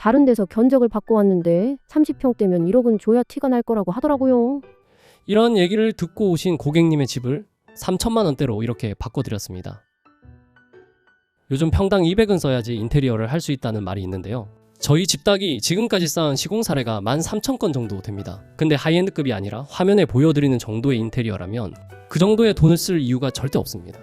다른 데서 견적을 받고 왔는데 30평대면 1억은 줘야 티가 날 거라고 하더라고요. 이런 얘기를 듣고 오신 고객님의 집을 3천만 원대로 이렇게 바꿔드렸습니다. 요즘 평당 200은 써야지 인테리어를 할 수 있다는 말이 있는데요. 저희 집닭이 지금까지 쌓은 시공 사례가 13,000건 정도 됩니다. 근데 하이엔드급이 아니라 화면에 보여드리는 정도의 인테리어라면 그 정도의 돈을 쓸 이유가 절대 없습니다.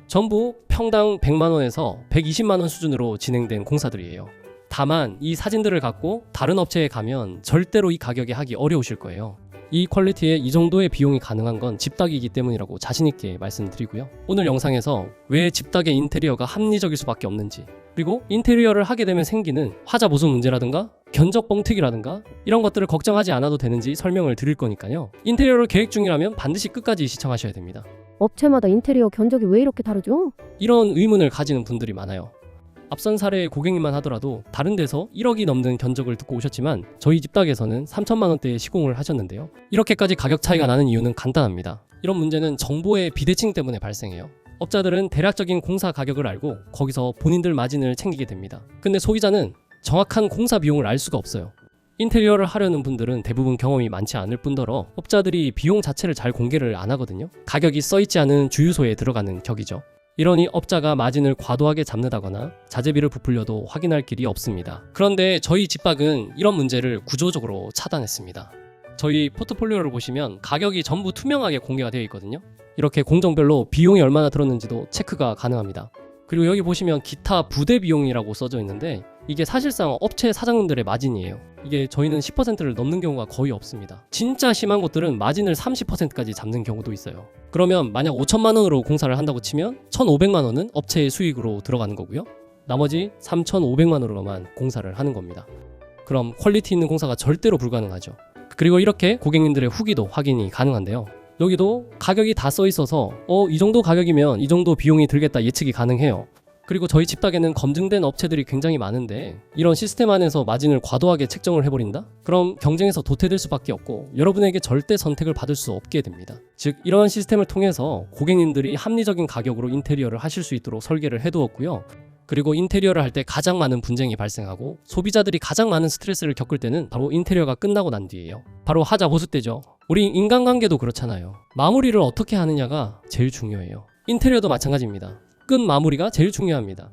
전부 평당 100만원에서 120만원 수준으로 진행된 공사들이에요. 다만 이 사진들을 갖고 다른 업체에 가면 절대로 이 가격에 하기 어려우실 거예요. 이 퀄리티에 이 정도의 비용이 가능한 건 집닭이기 때문이라고 자신있게 말씀드리고요. 오늘 영상에서 왜 집닭의 인테리어가 합리적일 수밖에 없는지, 그리고 인테리어를 하게 되면 생기는 화자 보수 문제라든가 견적 뻥튀기라든가 이런 것들을 걱정하지 않아도 되는지 설명을 드릴 거니까요. 인테리어를 계획 중이라면 반드시 끝까지 시청하셔야 됩니다. 업체마다 인테리어 견적이 왜 이렇게 다르죠? 이런 의문을 가지는 분들이 많아요. 앞선 사례의 고객님만 하더라도 다른 데서 1억이 넘는 견적을 듣고 오셨지만 저희 집닭에서는 3천만 원대에 시공을 하셨는데요. 이렇게까지 가격 차이가 나는 이유는 간단합니다. 이런 문제는 정보의 비대칭 때문에 발생해요. 업자들은 대략적인 공사 가격을 알고 거기서 본인들 마진을 챙기게 됩니다. 근데 소비자는 정확한 공사 비용을 알 수가 없어요. 인테리어를 하려는 분들은 대부분 경험이 많지 않을 뿐더러 업자들이 비용 자체를 잘 공개를 안 하거든요. 가격이 써있지 않은 주유소에 들어가는 격이죠. 이러니 업자가 마진을 과도하게 잡는다거나 자재비를 부풀려도 확인할 길이 없습니다. 그런데 저희 집박은 이런 문제를 구조적으로 차단했습니다. 저희 포트폴리오를 보시면 가격이 전부 투명하게 공개가 되어 있거든요. 이렇게 공정별로 비용이 얼마나 들었는지도 체크가 가능합니다. 그리고 여기 보시면 기타 부대 비용이라고 써져 있는데 이게 사실상 업체 사장님들의 마진이에요. 이게 저희는 10%를 넘는 경우가 거의 없습니다. 진짜 심한 곳들은 마진을 30%까지 잡는 경우도 있어요. 그러면 만약 5천만 원으로 공사를 한다고 치면 1,500만 원은 업체의 수익으로 들어가는 거고요. 나머지 3,500만 원으로만 공사를 하는 겁니다. 그럼 퀄리티 있는 공사가 절대로 불가능하죠. 그리고 이렇게 고객님들의 후기도 확인이 가능한데요. 여기도 가격이 다 써 있어서 이 정도 가격이면 이 정도 비용이 들겠다 예측이 가능해요. 그리고 저희 집닭에는 검증된 업체들이 굉장히 많은데 이런 시스템 안에서 마진을 과도하게 책정을 해버린다? 그럼 경쟁에서 도태될 수밖에 없고 여러분에게 절대 선택을 받을 수 없게 됩니다. 즉 이러한 시스템을 통해서 고객님들이 합리적인 가격으로 인테리어를 하실 수 있도록 설계를 해두었고요. 그리고 인테리어를 할 때 가장 많은 분쟁이 발생하고 소비자들이 가장 많은 스트레스를 겪을 때는 바로 인테리어가 끝나고 난 뒤예요. 바로 하자 보수 때죠. 우리 인간관계도 그렇잖아요. 마무리를 어떻게 하느냐가 제일 중요해요. 인테리어도 마찬가지입니다. 끝 마무리가 제일 중요합니다.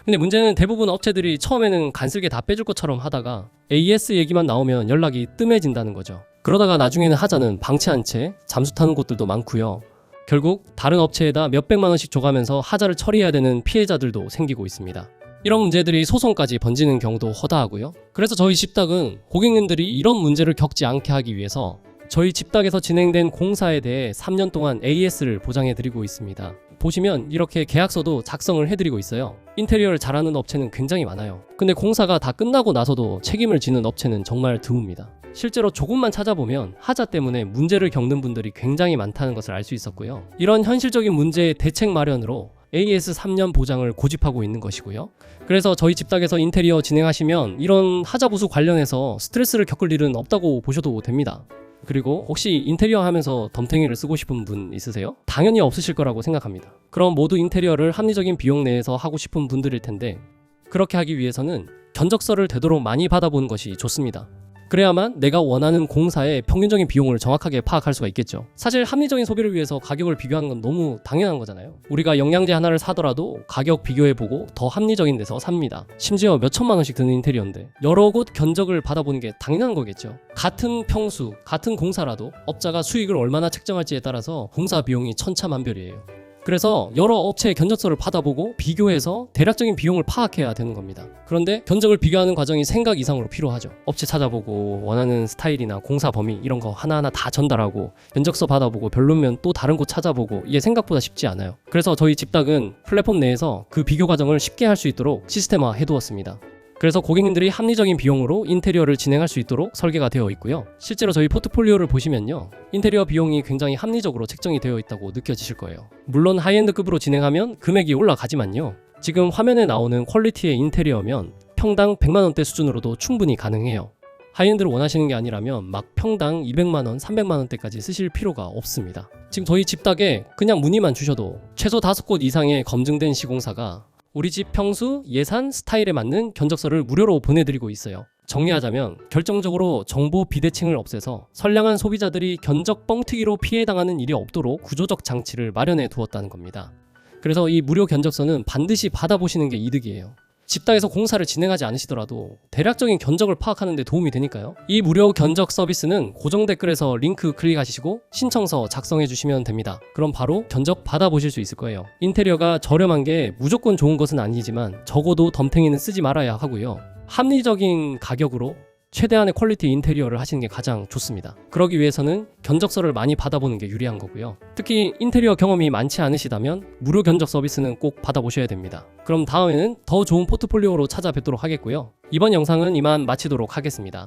근데 문제는 대부분 업체들이 처음에는 간슬게 다 빼줄 것처럼 하다가 AS 얘기만 나오면 연락이 뜸해진다는 거죠. 그러다가 나중에는 하자는 방치한 채 잠수 타는 곳들도 많고요. 결국 다른 업체에다 몇백만 원씩 줘가면서 하자를 처리해야 되는 피해자들도 생기고 있습니다. 이런 문제들이 소송까지 번지는 경우도 허다하고요. 그래서 저희 집닭은 고객님들이 이런 문제를 겪지 않게 하기 위해서 저희 집닭에서 진행된 공사에 대해 3년 동안 AS를 보장해드리고 있습니다. 보시면 이렇게 계약서도 작성을 해드리고 있어요. 인테리어를 잘하는 업체는 굉장히 많아요. 근데 공사가 다 끝나고 나서도 책임을 지는 업체는 정말 드뭅니다. 실제로 조금만 찾아보면 하자 때문에 문제를 겪는 분들이 굉장히 많다는 것을 알 수 있었고요. 이런 현실적인 문제의 대책 마련으로 AS 3년 보장을 고집하고 있는 것이고요. 그래서 저희 집닭에서 인테리어 진행하시면 이런 하자 보수 관련해서 스트레스를 겪을 일은 없다고 보셔도 됩니다. 그리고 혹시 인테리어 하면서 덤탱이를 쓰고 싶은 분 있으세요? 당연히 없으실 거라고 생각합니다. 그럼 모두 인테리어를 합리적인 비용 내에서 하고 싶은 분들일 텐데 그렇게 하기 위해서는 견적서를 되도록 많이 받아보는 것이 좋습니다. 그래야만 내가 원하는 공사의 평균적인 비용을 정확하게 파악할 수가 있겠죠. 사실 합리적인 소비를 위해서 가격을 비교하는 건 너무 당연한 거잖아요. 우리가 영양제 하나를 사더라도 가격 비교해보고 더 합리적인 데서 삽니다. 심지어 몇 천만 원씩 드는 인테리어인데 여러 곳 견적을 받아보는 게 당연한 거겠죠. 같은 평수, 같은 공사라도 업자가 수익을 얼마나 책정할지에 따라서 공사 비용이 천차만별이에요. 그래서 여러 업체의 견적서를 받아보고 비교해서 대략적인 비용을 파악해야 되는 겁니다. 그런데 견적을 비교하는 과정이 생각 이상으로 필요하죠. 업체 찾아보고 원하는 스타일이나 공사 범위 이런 거 하나하나 다 전달하고 견적서 받아보고 별로면 또 다른 곳 찾아보고 이게 생각보다 쉽지 않아요. 그래서 저희 집닭은 플랫폼 내에서 그 비교 과정을 쉽게 할 수 있도록 시스템화 해두었습니다. 그래서 고객님들이 합리적인 비용으로 인테리어를 진행할 수 있도록 설계가 되어 있고요. 실제로 저희 포트폴리오를 보시면요. 인테리어 비용이 굉장히 합리적으로 책정이 되어 있다고 느껴지실 거예요. 물론 하이엔드급으로 진행하면 금액이 올라가지만요. 지금 화면에 나오는 퀄리티의 인테리어면 평당 100만 원대 수준으로도 충분히 가능해요. 하이엔드를 원하시는 게 아니라면 막 평당 200만 원, 300만 원대까지 쓰실 필요가 없습니다. 지금 저희 집닭에 그냥 문의만 주셔도 최소 5곳 이상의 검증된 시공사가 우리 집 평수, 예산, 스타일에 맞는 견적서를 무료로 보내드리고 있어요. 정리하자면 결정적으로 정보 비대칭을 없애서 선량한 소비자들이 견적 뻥튀기로 피해당하는 일이 없도록 구조적 장치를 마련해 두었다는 겁니다. 그래서 이 무료 견적서는 반드시 받아보시는 게 이득이에요. 집당에서 공사를 진행하지 않으시더라도 대략적인 견적을 파악하는 데 도움이 되니까요. 이 무료 견적 서비스는 고정 댓글에서 링크 클릭하시고 신청서 작성해 주시면 됩니다. 그럼 바로 견적 받아보실 수 있을 거예요. 인테리어가 저렴한 게 무조건 좋은 것은 아니지만 적어도 덤탱이는 쓰지 말아야 하고요. 합리적인 가격으로 최대한의 퀄리티 인테리어를 하시는 게 가장 좋습니다. 그러기 위해서는 견적서를 많이 받아보는 게 유리한 거고요. 특히 인테리어 경험이 많지 않으시다면 무료 견적 서비스는 꼭 받아보셔야 됩니다. 그럼 다음에는 더 좋은 포트폴리오로 찾아뵙도록 하겠고요. 이번 영상은 이만 마치도록 하겠습니다.